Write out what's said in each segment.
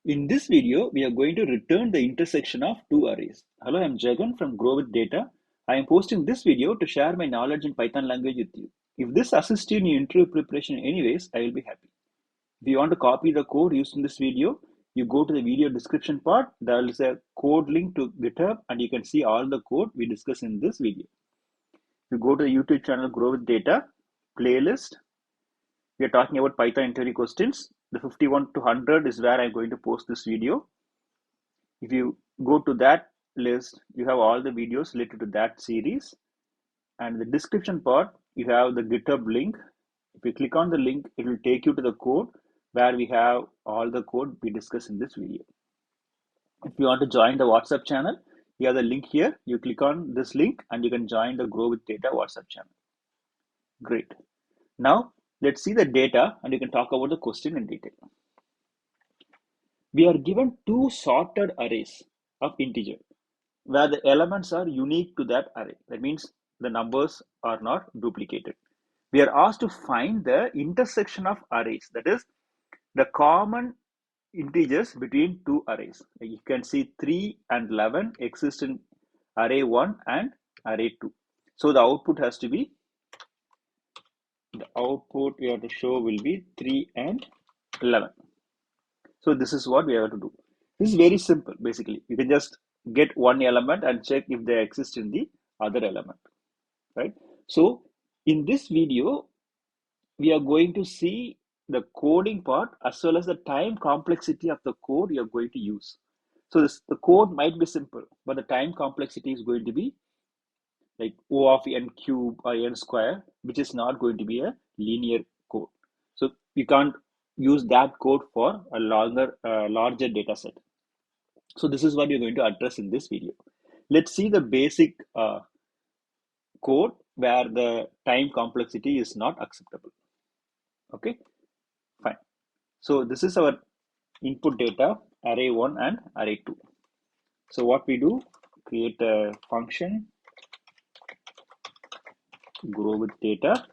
In this video, we are going to return the intersection of two arrays. Hello, I'm Jagan from growwithdata. I am posting this video to share my knowledge in Python language with you. If this assists you in your interview preparation anyways, I will be happy. If you want to copy the code used in this video, you go to the video description part. There is a code link to GitHub and you can see all the code we discuss in this video. You go to the YouTube channel growwithdata, playlist. We are talking about Python interview questions. The 51 to 100 is where I'm going to post this video. If you go to that list, you have all the videos related to that series. And the description part, you have the GitHub link. If you click on the link, it will take you to the code where we have all the code we discuss in this video. If you want to join the WhatsApp channel, you have the link here. You click on this link and you can join the Grow with Data WhatsApp channel. Great. Now, let's see the data and you can talk about the question in detail. We are given two sorted arrays of integer where the elements are unique to that array. That means the numbers are not duplicated. We are asked to find the intersection of arrays, that is the common integers between two arrays. You can see 3 and 11 exist in array 1 and array 2. So the output has to be, the output we have to show will be 3 and 11. So this is what we have to do. This is very simple. Basically, you can just get one element and check if they exist in the other element, right? So in this video, we are going to see the coding part as well as the time complexity of the code you are going to use. So the code might be simple, but the time complexity is going to be like O of n cube or n square, which is not going to be a linear code. So you can't use that code for a larger data set. So this is what you're going to address in this video. Let's see the basic code where the time complexity is not acceptable. Okay, fine. So this is our input data, array 1 and array 2. So what we do, create a function, grow with data,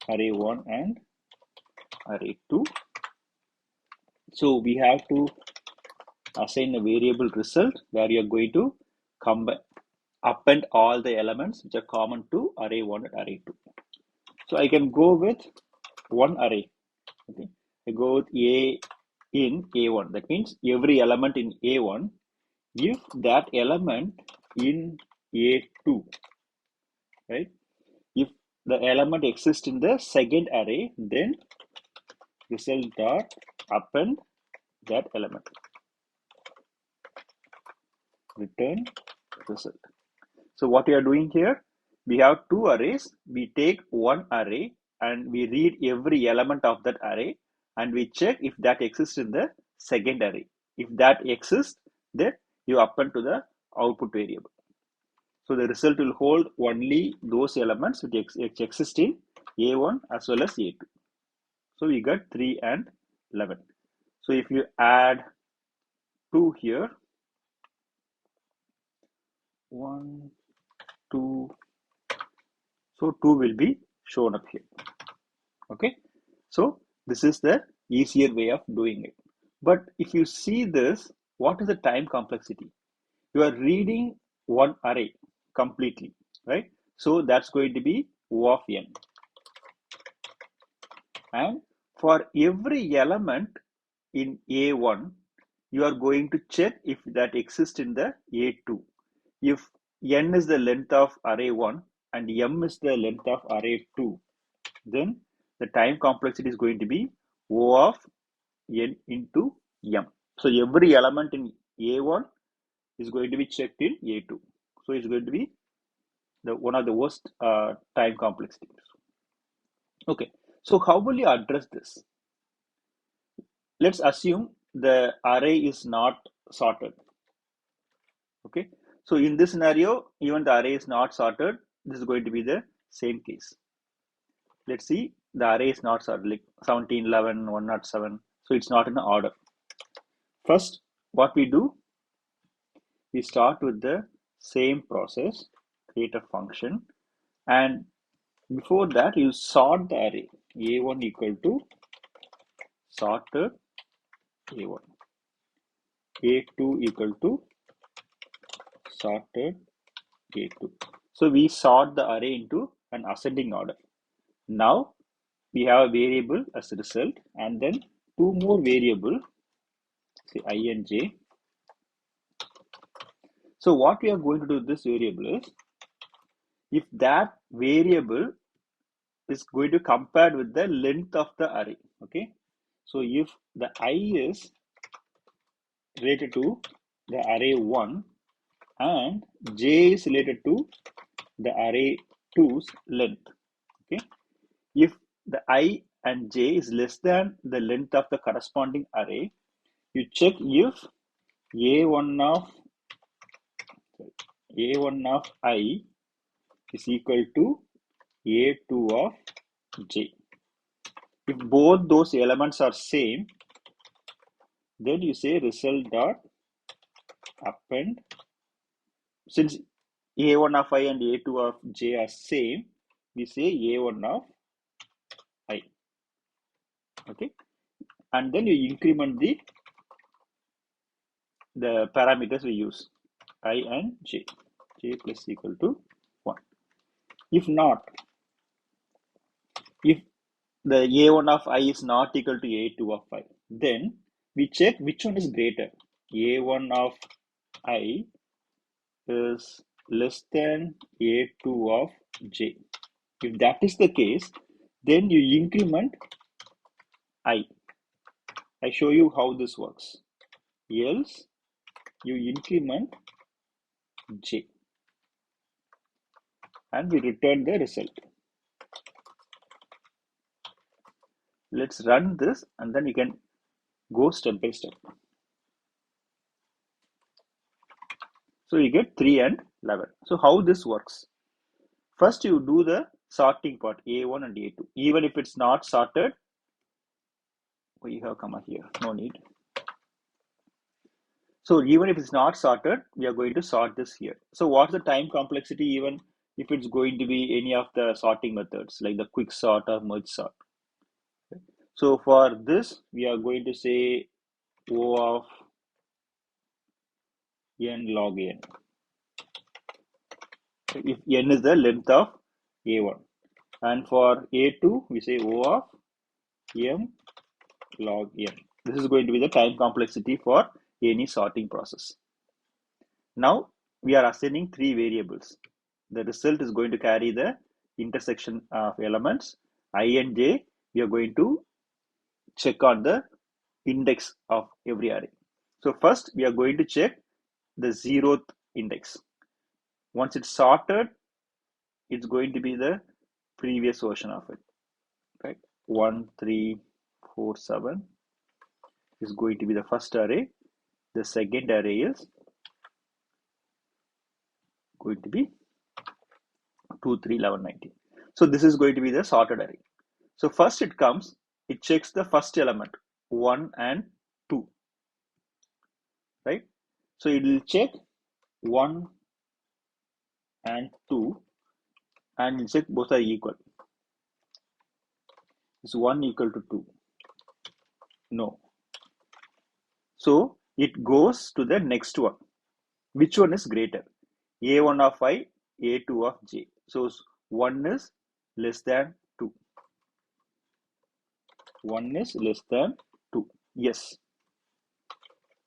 array 1 and array 2. So we have to assign a variable result where you're going to append all the elements which are common to array 1 and array 2. So I can go with one array. Okay, I go with A in A1. That means every element in A1, if that element in A2, right? If the element exists in the second array, then result dot append that element. Return result. So what we are doing here, we have two arrays. We take one array and we read every element of that array and we check if that exists in the second array. If that exists, then you append to the output variable. So the result will hold only those elements which exist in A1 as well as A2. So we got 3 and 11. So if you add 2 here, 1, 2, so 2 will be shown up here. Okay, so this is the easier way of doing it. But if you see this, what is the time complexity? You are reading one array completely, right? So that's going to be O of n. And for every element in A1, you are going to check if that exists in the A2. If n is the length of array 1 and m is the length of array 2, then the time complexity is going to be O of n into m. So every element in A1 is going to be checked in A2. So it's going to be one of the worst time complexities. Okay, so how will you address this? Let's assume the array is not sorted. Okay, so in this scenario, even the array is not sorted, this is going to be the same case. Let's see, the array is not sorted, like 17, 11, 107. So it's not in order. First, what we do, we start with the same process, create a function, and before that, you sort the array. A1 equal to sorted A1. A2 equal to sorted A2. So we sort the array into an ascending order. Now we have a variable as a result, and then two more variable, say I and j. So what we are going to do with this variable is, if that variable is going to compare with the length of the array. Okay, so if the I is related to the array 1 and j is related to the array 2's length. Okay, if the I and j is less than the length of the corresponding array, you check if a1 of I is equal to a2 of j. If both those elements are same, then you say result dot append. Since a1 of I and a2 of j are same, we say a1 of I. Okay, and then you increment the parameters we use, I and j plus equal to 1. If not, if the a1 of I is not equal to a2 of I, then we check which one is greater. A1 of I is less than a2 of j. If that is the case, then you increment I. I show you how this works. Else, you increment j and we return the result. Let's run this and then we can go step by step. So you get 3 and 11. So how this works? First you do the sorting part, A1 and A2. Even if it's not sorted, we have comma here, no need. So even if it's not sorted, we are going to sort this here. So what's the time complexity even if it's going to be any of the sorting methods like the quick sort or merge sort? So for this, we are going to say O of n log n. If n is the length of A1. And for A2, we say O of m log n. This is going to be the time complexity for any sorting process. Now we are assigning 3 variables. The result is going to carry the intersection of elements I and j. We are going to check on the index of every array. So first we are going to check the 0th index. Once it's sorted, it's going to be the previous version of it, right? 1 3 4 7 is going to be the first array. The second array is going to be 2 3 11 19. So this is going to be the sorted array. So first it comes, it checks the first element 1 and 2, right? So it will check 1 and 2 and it will check both are equal. Is 1 equal to 2? No. So it goes to the next one. Which one is greater? A1 of I, A2 of j. So 1 is less than 2. 1 is less than 2. Yes.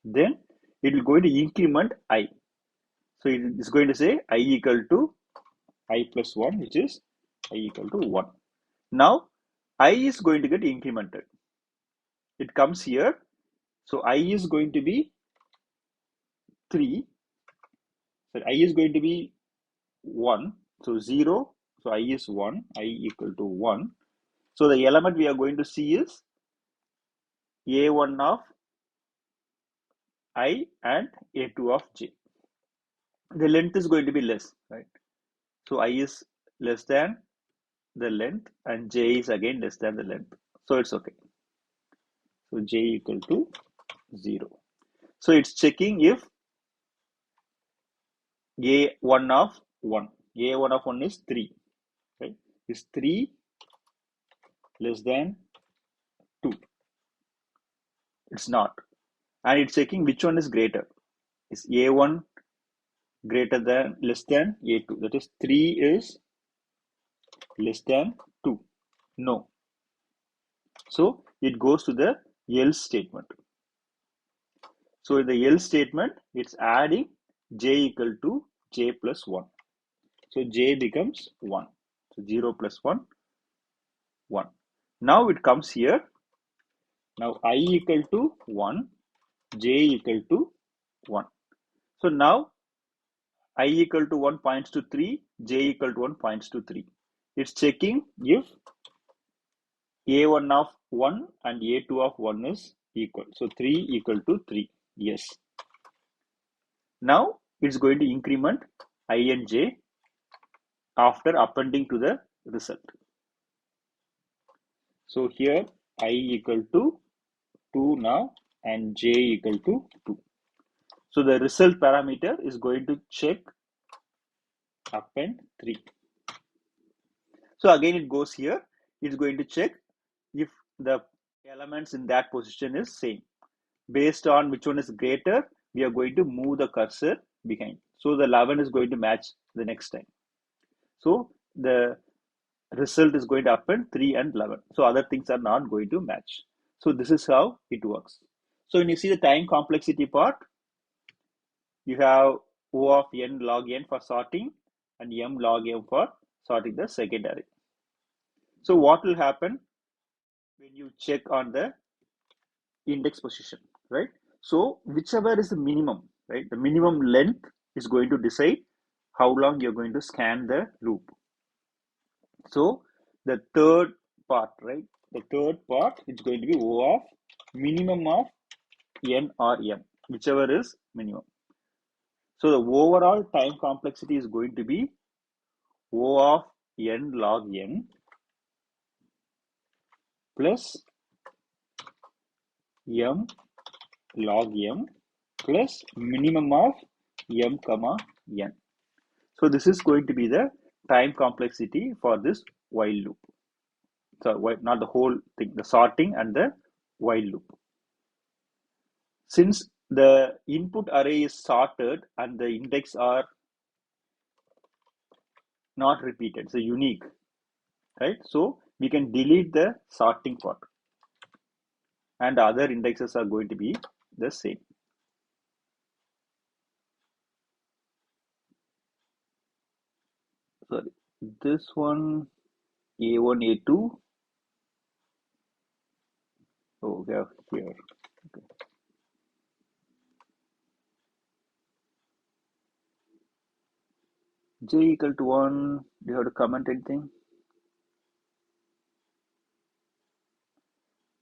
Then it will go to increment I. So it is going to say I equal to I plus 1, which is I equal to 1. Now I is going to get incremented. It comes here. So I is going to be 3. So I is going to be 1. So 0. So I is 1. I equal to 1. So the element we are going to see is A1 of I and A2 of j. The length is going to be less, right? So I is less than the length and j is again less than the length. So it's okay. So j equal to 0. So it's checking if A1 of 1. A1 of 1 is 3. Right? Is 3 less than 2? It's not. and it's checking which one is greater. Is A1 greater than less than A2? That is 3 is less than 2. No. So it goes to the else statement. So in the else statement, it's adding j equal to j plus 1. So j becomes 1. So 0 plus 1, 1. Now it comes here. Now I equal to 1, j equal to 1. So now I equal to 1 points to 3, j equal to 1 points to 3. It's checking if a1 of 1 and a2 of 1 is equal. So 3 equal to 3. Yes. Now it's going to increment I and j after appending to the result. So here I equal to 2 now and j equal to 2. So the result parameter is going to check append 3. So again it goes here. It's going to check if the elements in that position is same. Based on which one is greater, we are going to move the cursor behind. So the 11 is going to match the next time. So the result is going to append 3 and 11. So other things are not going to match. So this is how it works. So when you see the time complexity part, you have O of n log n for sorting and m log m for sorting the second array. So what will happen when you check on the index position, right? So whichever is the minimum, right? The minimum length is going to decide how long you're going to scan the loop. So the third part, right? The third part is going to be O of minimum of n or m, whichever is minimum. So the overall time complexity is going to be O of n log n plus m log m plus minimum of m comma n. So this is going to be the time complexity for this while loop. So not the whole thing, the sorting and the while loop. Since the input array is sorted and the index are not repeated, so unique, right? So we can delete the sorting part and other indexes are going to be the same. Sorry, this one A1, A2. Oh, we have here. Okay. J equal to 1. Do you have to comment anything?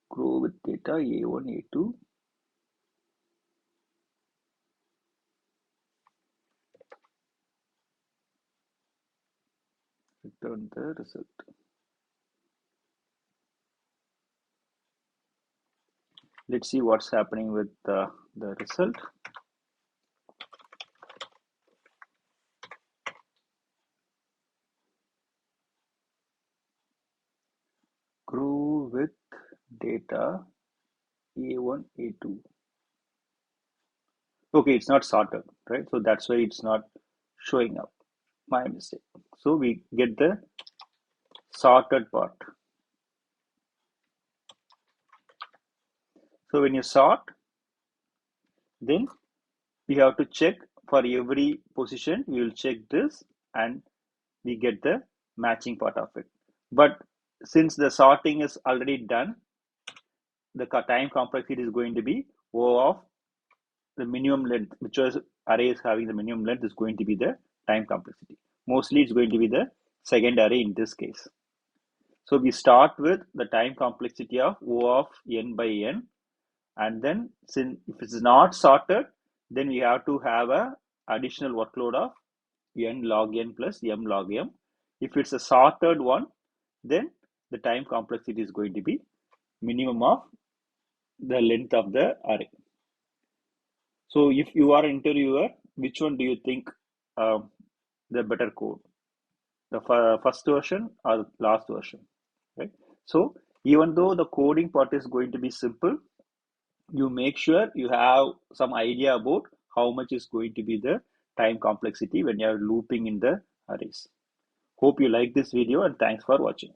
Grow with data A1, A2. Return the result. Let's see what's happening with the result. Grow with data A1, A2. Okay, it's not sorted, right? So that's why it's not showing up. My mistake. So we get the sorted part. So when you sort, then we have to check for every position. We will check this and we get the matching part of it. But since the sorting is already done, the time complexity is going to be O of the minimum length, which was array is having the minimum length is going to be the time complexity. Mostly it's going to be the second array in this case. So we start with the time complexity of O of n by n, and then since if it's not sorted, then we have to have a additional workload of n log n plus m log m. If it's a sorted one, then the time complexity is going to be minimum of the length of the array. So if you are an interviewer, which one do you think the better code? The first version or the last version, right? So even though the coding part is going to be simple, you make sure you have some idea about how much is going to be the time complexity when you are looping in the arrays. Hope you like this video and thanks for watching.